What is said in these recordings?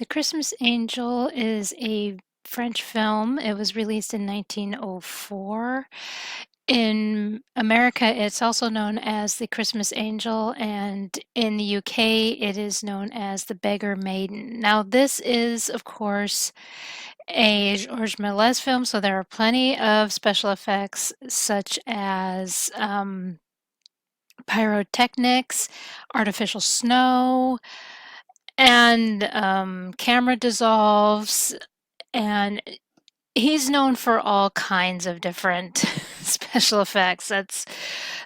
The Christmas Angel is a French film. It was released in 1904. In America, it's also known as The Christmas Angel, and in the UK, it is known as The Beggar Maiden. Now, this is, of course, a Georges Méliès film, so there are plenty of special effects, such as pyrotechnics, artificial snow, and camera dissolves, and he's known for all kinds of different special effects.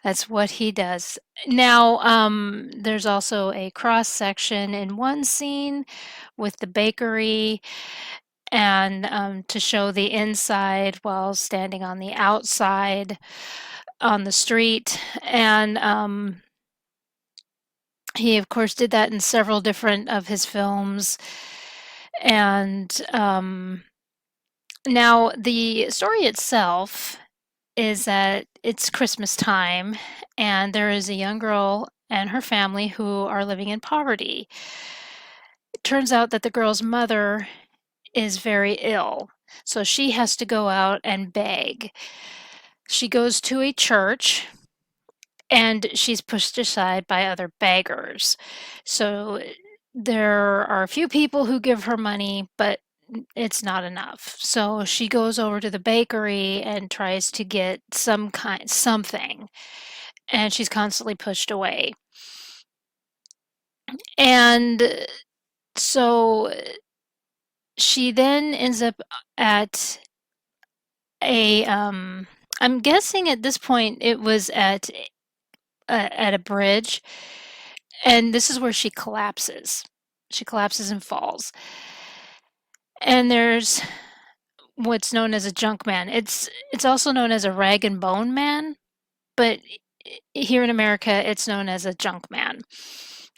That's what he does. Now, there's also a cross section in one scene with the bakery, and to show the inside while standing on the outside on the street. And he, of course, did that in several different of his films. And now, the story itself is that it's Christmas time, and there is a young girl and her family who are living in poverty. It turns out that the girl's mother is very ill, so she has to go out and beg. She goes to a church and she's pushed aside by other beggars. So there are a few people who give her money, but it's not enough. So she goes over to the bakery and tries to get something, and she's constantly pushed away. And so she then ends up at a I'm guessing at this point it was at a bridge, and this is where she collapses. She collapses and falls. And there's what's known as a Junkman. It's also known as a rag and bone man, but here in America it's known as a Junkman.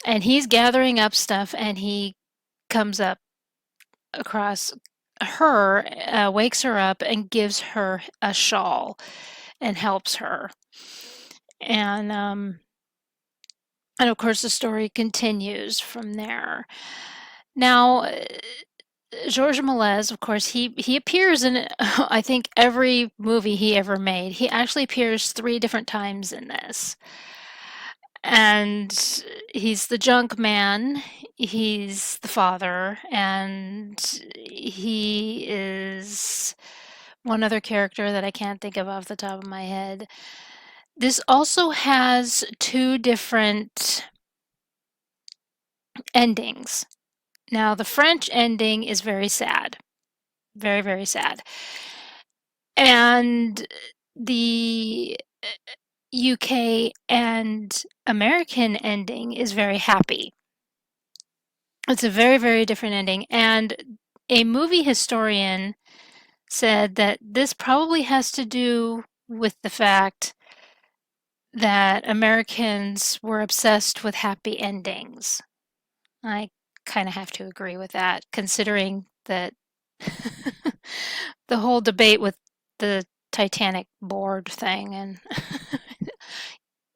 And he's gathering up stuff, and he comes up across her, wakes her up, and gives her a shawl and helps her. And and of course the story continues from there. Now, Georges Méliès, of course, he appears in I think every movie he ever made. He actually appears 3 different times in this. And he's the junk man, he's the father, and he is one other character that I can't think of off the top of my head. This also has 2 different endings. Now, the French ending is very sad. Very, very sad. And the UK and American ending is very happy. It's a very, very different ending. And a movie historian said that this probably has to do with the fact that Americans were obsessed with happy endings. I kind of have to agree with that, considering that the whole debate with the Titanic board thing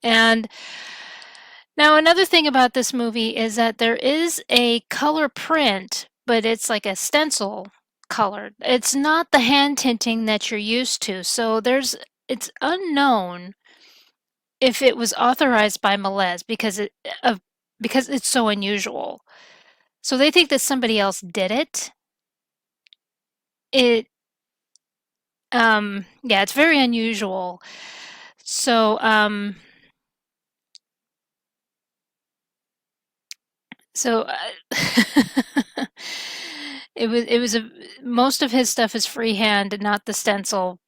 and now another thing about this movie is that there is a color print, but it's like a stencil colored. It's not the hand tinting that you're used to. So it's unknown if it was authorized by Melez because it's so unusual. So they think that somebody else did it. It yeah, it's very unusual. So so it was a most of his stuff is freehand, not the stencil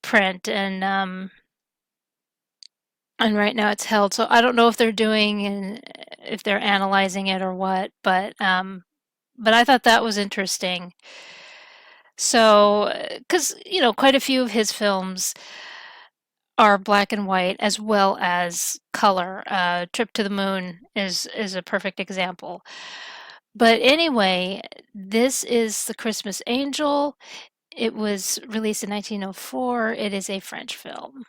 print, and right now it's held. So I don't know if they're doing and if they're analyzing it or what, but I thought that was interesting. So, because quite a few of his films are black and white as well as color. Trip to the Moon is a perfect example. But anyway, this is The Christmas Angel. It was released in 1904. It is a French film.